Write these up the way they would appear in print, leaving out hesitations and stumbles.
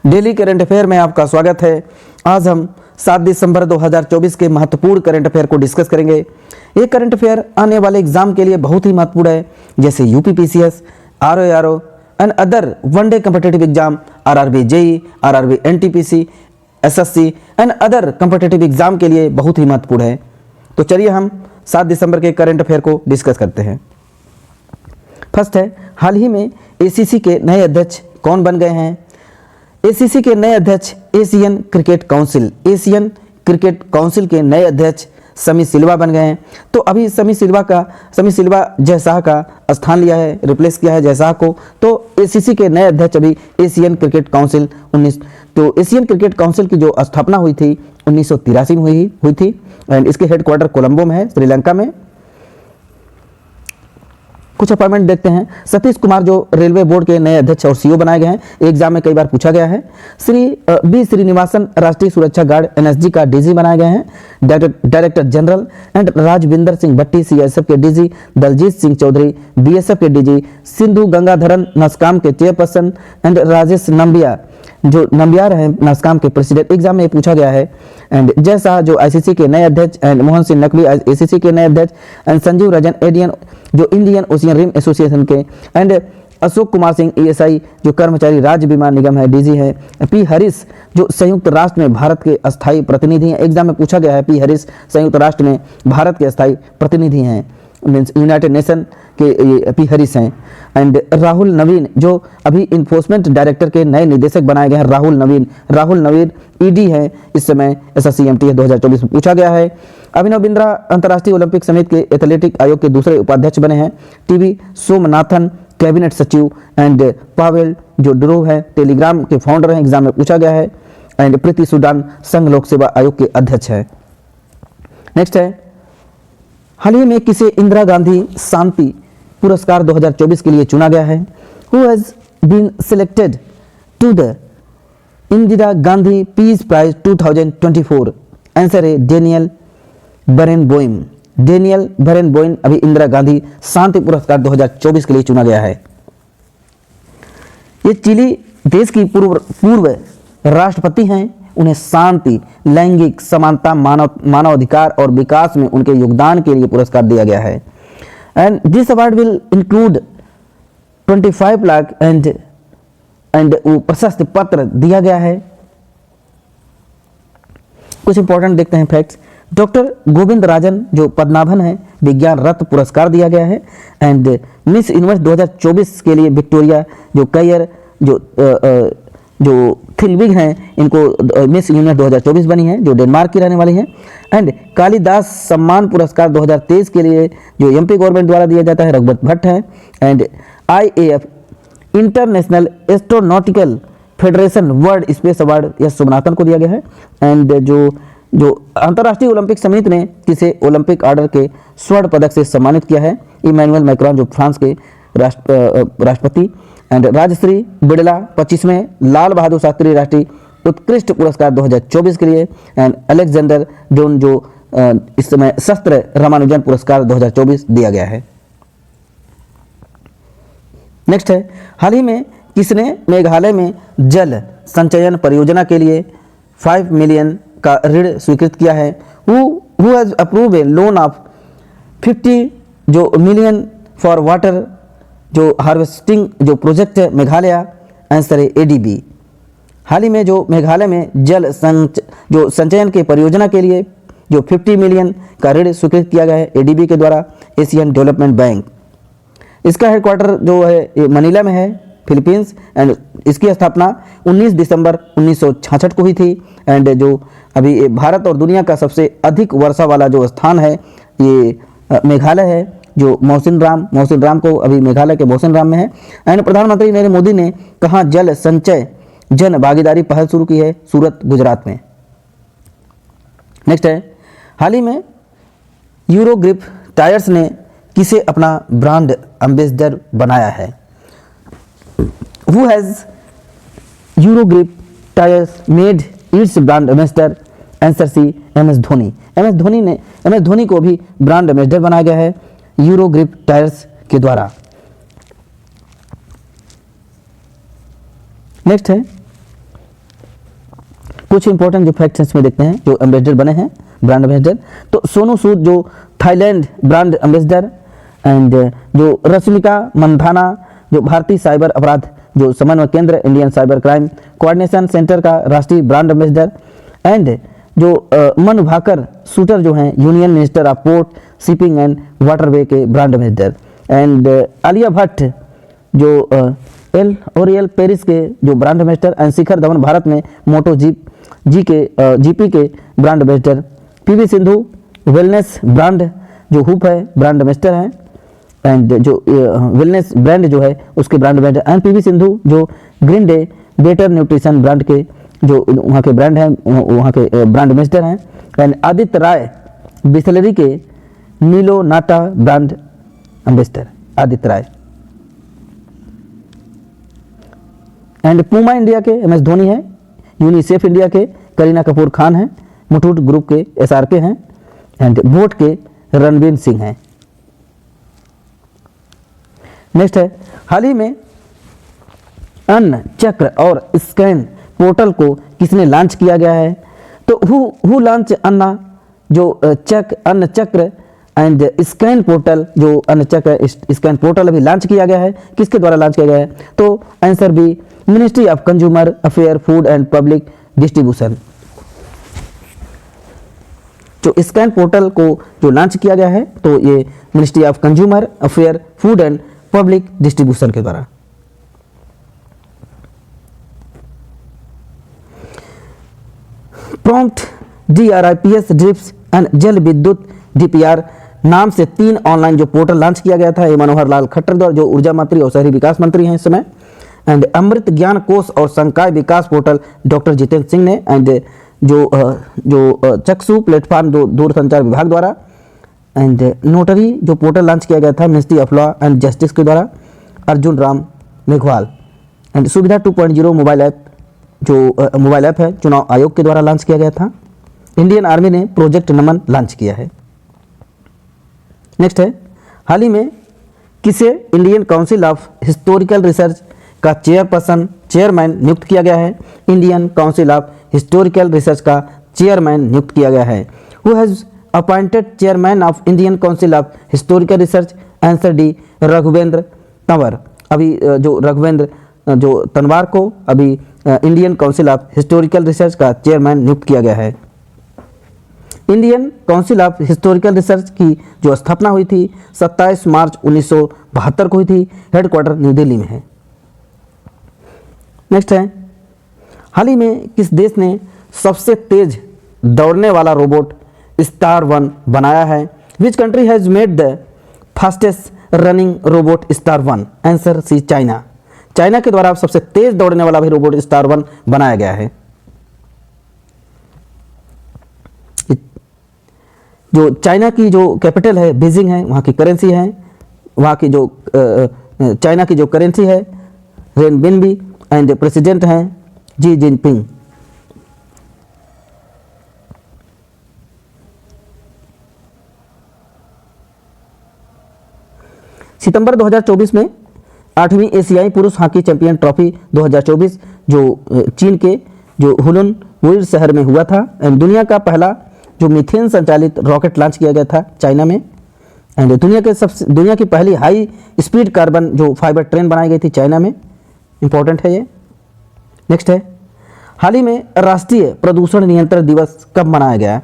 Daily current affair में आपका स्वागत है। आज हम 7 दिसंबर 2024 के महत्वपूर्ण करंट अफेयर को डिस्कस करेंगे। ये करंट अफेयर आने वाले एग्जाम के लिए बहुत ही महत्वपूर्ण है, जैसे UPPCS, RORO and other one day competitive exam, RRB JE, RRB NTPC, SSC and other competitive exam के लिए बहुत ही महत्वपूर्ण है। तो चलिए हम 7 दिसंबर के करंट अफेयर को डिस्कस करते हैं। फर्स्ट है, हाल ही में एसीसी के नए अध्यक्ष कौन बन गए हैं? एसीसी के नए अध्यक्ष एशियन क्रिकेट काउंसिल के नए अध्यक्ष समी सिल्वा बन गए हैं। तो अभी समी सिल्वा जयशाह का स्थान लिया है, रिप्लेस किया है जयशाह को। तो एसीसी के नए अध्यक्ष अभी Asian cricket council Asian cricket council की जो स्थापना हुई थी 1983 में हुई थी एंड इसके हेडक्वार्टर कोलंबो में है, श्रीलंका में। कुछ अपॉइंटमेंट देखते हैं। सतीश कुमार जो रेलवे बोर्ड के नए अध्यक्ष और सीईओ बनाए गए हैं, एग्जाम में कई बार पूछा गया है। बी श्रीनिवासन राष्ट्रीय सुरक्षा गार्ड एनएसजी का डीजी बनाए गए हैं। Director general and Rajvinder Singh Bhatti CISF के डीजी, दलजीत सिंह चौधरी बीएसएफ के डीजी, सिंधु गंगाधरन नस्काम के चेयरपर्सन एंड राजेश नंबियार हैं नस्काम के प्रेसिडेंट। एग्जाम में पूछा गया है। एंड जयशाह जो आईसीसी के नए अध्यक्ष एंड मोहन सिंह नकवी एसीसी के नए अध्यक्ष एंड संजीव रंजन एडियन जो इंडियन ओशियन रिम एसोसिएशन के एंड अशोक कुमार सिंह ईएसआई जो कर्मचारी राज्य बीमा निगम है डीजी है। पी हरीश जो संयुक्त राष्ट्र में भारत के अस्थायी प्रतिनिधि हैं। एग्जाम में पूछा गया है पी हरीश संयुक्त राष्ट्र में भारत के अस्थायी प्रतिनिधि हैं, मीन्स यूनाइटेड नेशन के पी हरीश हैं। एंड राहुल नवीन जो अभी इन्फोर्समेंट डायरेक्टर के नए निदेशक बनाए गए हैं। राहुल नवीन ईडी है इस समय, एसएससीएमटी 2024 में पूछा गया है। अभिनव बिंद्रा अंतर्राष्ट्रीय ओलंपिक समिति के एथलेटिक आयोग के दूसरे उपाध्यक्ष बने हैं। टीवी सोमनाथन कैबिनेट सचिव एंड पावेल जो ड्रोव है टेलीग्राम के फाउंडर हैं, एग्जाम में पूछा गया है। एंड प्रीति सुडान संघ लोक सेवा आयोग के अध्यक्ष है। नेक्स्ट है, हाल ही में किसे इंदिरा गांधी शांति पुरस्कार 2024 के लिए चुना गया है? Who has been selected to the Indira Gandhi peace prize 2024? Answer है डेनियल बरेनबोइम। अभी इंदिरा गांधी शांति पुरस्कार 2024 के लिए चुना गया है। ये चिली देश की पूर्व राष्ट्रपति हैं। उन्हें शांति, लैंगिक समानता, मानवाधिकार और विकास में उनके योगदान के लिए पुरस्कार दिया गया है। And this award will include 25 lakh and प्रशस्ति पत्र दिया गया है। कुछ इंपॉर्टेंट देखते हैं फैक्ट्स। डॉक्टर गोविंद राजन जो पद्मनाभन है विज्ञान रत्न पुरस्कार दिया गया है। एंड मिस यूनिवर्स 2024 के लिए विक्टोरिया जो कैयर जो थिलविग हैं, इनको मिस यूनिवर्स 2024 बनी है, जो डेनमार्क की रहने वाली हैं। एंड कालिदास सम्मान पुरस्कार 2023 के लिए जो एमपी गवर्नमेंट द्वारा दिया जाता है रघुवत भट्ट है। And IAF international astronautical federation world space award यश सोमनाथन को दिया गया है। एंड जो अंतर्राष्ट्रीय ओलंपिक समिति ने किसे ओलंपिक ऑर्डर के स्वर्ण पदक से सम्मानित किया है? इमैनुअल मैक्रोन जो फ्रांस के राष्ट्रपति। एंड राजश्री बिड़ला 25वें लाल बहादुर शास्त्री राष्ट्रीय उत्कृष्ट पुरस्कार 2024 के लिए। एंड अलेक्जेंडर जोन जो इस समय शस्त्र रामानुजन पुरस्कार 2024 दिया गया है। नेक्स्ट है, हाल ही में किसने मेघालय में जल संचयन परियोजना के लिए 5 मिलियन का ऋण स्वीकृत किया है? Who has approve A loan of 50 जो मिलियन फॉर वाटर जो हार्वेस्टिंग जो प्रोजेक्ट है मेघालय? आंसर है एडीबी। हाल ही में जो मेघालय में जल संचयन के परियोजना के लिए जो 50 मिलियन का ऋण स्वीकृत किया गया है एडीबी के द्वारा, एशियन डेवलपमेंट बैंक। इसका हेडक्वार्टर जो है ये मनीला में है, फिलीपींस। एंड इसकी स्थापना 19 दिसंबर 1966 को हुई थी। एंड जो अभी भारत और दुनिया का सबसे अधिक वर्षा वाला जो स्थान है ये मेघालय है, जो मौसिन राम को अभी मेघालय के मौसिन राम में है। एंड प्रधानमंत्री नरेंद्र मोदी ने कहाँ जल संचय जन भागीदारी पहल शुरू की है? सूरत, गुजरात में। नेक्स्ट है, हाल ही में यूरोग्रिप टायर्स ने किसे अपना ब्रांड एम्बेसडर बनाया है? Who has Eurogrip tyres made its brand ambassador? Answer C MS Dhoni. MS Dhoni को भी ब्रांड एम्बेसडर बनाया गया है यूरोग्रिप टायर्स के द्वारा। नेक्स्ट है, कुछ इंपॉर्टेंट जो फैक्ट्स इसमें देखते हैं जो एम्बेसडर बने हैं, ब्रांड एम्बेसडर। तो सोनू सूद जो थाईलैंड ब्रांड एम्बेसडर, एंड जो रश्मिका मंधाना जो भारतीय साइबर अपराध जो समन्वय केंद्र Indian cyber crime coordination centre का राष्ट्रीय ब्रांड एम्बेसडर, एंड जो मनु भाकर शूटर जो हैं union minister of port shipping and waterway के brand ambassador, and Alia Bhatt जो एल ओरियल पेरिस के जो brand ambassador, and Shikhar Dhawan Bharat में मोटो जीपी के brand ambassador, PV Sindhu wellness brand जो हुप है ब्रांड एम्बेसडर हैं, एंड जो वेलनेस ब्रांड जो है उसके brand ambassador, and PV Sindhu जो green day better nutrition brand के जो वहाँ के ब्रांड हैं वहाँ के ब्रांड एम्बेसडर हैं, एंड आदित्य राय बिस्लरी के नीलो नाटा brand ambassador Aditya Rai, and Puma India के एमएस धोनी है, यूनिसेफ इंडिया के करीना कपूर खान हैं, मुथूट ग्रुप के एसआरके हैं, एंड बोट के रणवीर सिंह हैं। नेक्स्ट है, हाल ही में अन्न चक्र और स्कैन पोर्टल को किसने लॉन्च किया गया है? तो हु लॉन्च अन्ना जो अन्न चक्र एंड स्कैन पोर्टल जो अन्न चक्र स्कैन पोर्टल अभी लॉन्च किया गया है, किसके द्वारा लॉन्च किया गया है? तो answer B, ministry of consumer affair food and public distribution. जो स्कैन पोर्टल को जो लॉन्च किया गया है तो ये ministry of consumer affair food and public distribution के द्वारा। प्रॉम्प्ट DRIPS ड्रिप्स एंड जल विद्युत DPR नाम से 3 ऑनलाइन जो पोर्टल लॉन्च किया गया था, ये मनोहर लाल खट्टर द्वारा जो ऊर्जा मंत्री और शहरी विकास मंत्री हैं इस समय, एंड अमृत ज्ञान कोष और संकाय विकास पोर्टल डॉक्टर जितेंद्र सिंह ने, एंड जो चक्षु प्लेटफॉर्म दूरसंचार विभाग द्वारा, एंड नोटरी जो पोर्टल लॉन्च किया गया था ministry of law and justice के द्वारा अर्जुन राम मेघवाल, एंड सुविधा 2.0 मोबाइल ऐप जो मोबाइल ऐप है चुनाव आयोग के द्वारा लॉन्च किया गया था। इंडियन आर्मी ने प्रोजेक्ट नमन लॉन्च किया है। नेक्स्ट है, हाल ही में किसे Indian council of historical research का चेयरमैन नियुक्त किया गया है? Indian council of historical research का चेयरमैन नियुक्त किया गया है। Who has appointed chairman of Indian council of historical research? Answer D, Raghuvendra Tanwar. अभी जो रघुवेंद्र जो तनवार को अभी Indian council of historical research का चेयरमैन नियुक्त किया गया है। Indian council of historical research की जो स्थापना हुई थी 27 मार्च 1972 को हुई थी। हेडक्वार्टर न्यू दिल्ली में है। नेक्स्ट है, हाल ही में किस देश ने सबसे तेज दौड़ने वाला रोबोट स्टार 1 बनाया है? Which country has made the fastest running robot star 1? Answer C, China. China के द्वारा सबसे तेज दौड़ने वाला भी रोबोट स्टार 1 बनाया गया है। जो चाइना की जो कैपिटल है बीजिंग है, वहाँ की करेंसी है, वहाँ की जो चाइना की जो करेंसी है रेनबिनबी, एंड प्रेसिडेंट हैं जी जिनपिंग। सितंबर 2024 में 8वीं एशियाई पुरुष हॉकी चैंपियन ट्रॉफी 2024 जो चीन के जो हुलुन वुइर शहर में हुआ था, एंड दुनिया का पहला जो मीथेन संचालित रॉकेट लॉन्च किया गया था चाइना में, एंड दुनिया की पहली हाई स्पीड कार्बन जो फाइबर ट्रेन बनाई गई थी चाइना में। इंपॉर्टेंट है ये। नेक्स्ट है, हाल ही में राष्ट्रीय प्रदूषण नियंत्रण दिवस कब मनाया गया?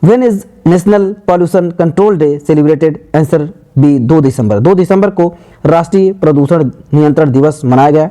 When is national pollution control day celebrated? Answer B, 2 December. 2 दिसंबर को राष्ट्रीय प्रदूषण नियंत्रण दिवस मनाया गया।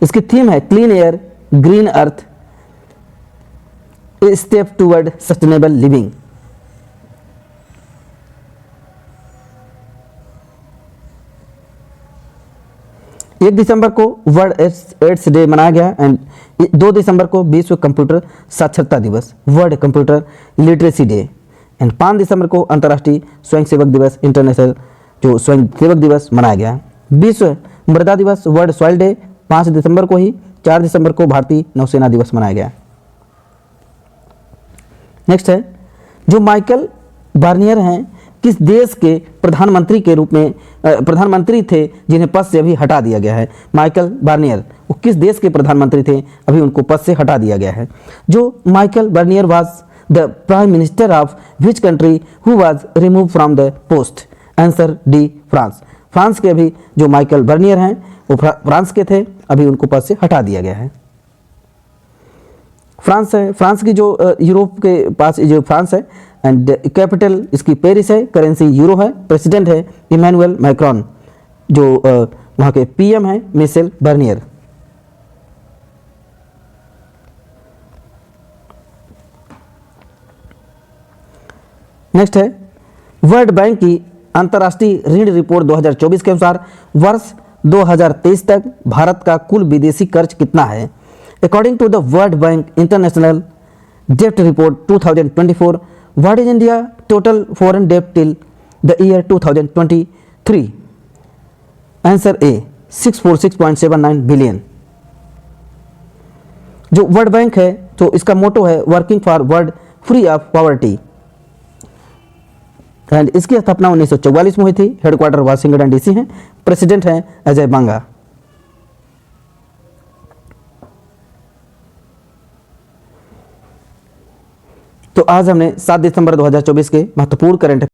इसकी थीम है clean air green earth a step toward sustainable living. एक दिसंबर को वर्ल्ड एड्स डे मनाया गया, एंड 2 दिसंबर को विश्व कंप्यूटर साक्षरता दिवस world computer literacy day, and 5 दिसंबर को अंतर्राष्ट्रीय स्वयंसेवक दिवस इंटरनेशनल जो स्वयंसेवक दिवस मनाया गया। विश्व मृदा दिवस वर्ल्ड सॉइल डे 5 दिसंबर को ही। 4 दिसंबर को भारतीय नौसेना दिवस मनाया गया। नेक्स्ट है, जो माइकल बार्नियर हैं किस देश के प्रधानमंत्री के रूप में प्रधानमंत्री थे जिन्हें पद से अभी हटा दिया गया है? Michael Barnier. वो किस देश के प्रधानमंत्री थे, अभी उनको पद से हटा दिया गया है? जो Michael Barnier was the prime minister of which country who was remove from the post? Answer D, France. France के अभी जो माइकल बार्नियर हैं वो फ्रांस के थे, अभी उनको पद से हटा दिया गया है। फ्रांस है, फ्रांस की जो यूरोप के पास जो फ्रांस है, एंड कैपिटल इसकी पेरिस है, करेंसी यूरो है, प्रेसिडेंट है इमैनुअल मैक्रोन, जो वहाँ के पीएम है मिशेल बार्नियर। नेक्स्ट है वर्ल्ड बैंक की अंतर्राष्ट्रीय ऋण रिपोर्ट 2024 के अनुसार वर्ष 2023 तक भारत का कुल विदेशी कर्ज कितना है? According to the World Bank international डेप्ट report 2024, what is India total foreign डेप्ट till the year 2023? Answer A, 646.79 billion. जो वर्ल्ड बैंक है तो इसका मोटो है working for world free of poverty, and इसकी स्थापना 1944 में हुई थी। हेडक्वार्टर वाशिंगटन डीसी है, प्रेसिडेंट हैं अजय बांगा। तो आज हमने 7 दिसंबर 2024 के महत्वपूर्ण करंट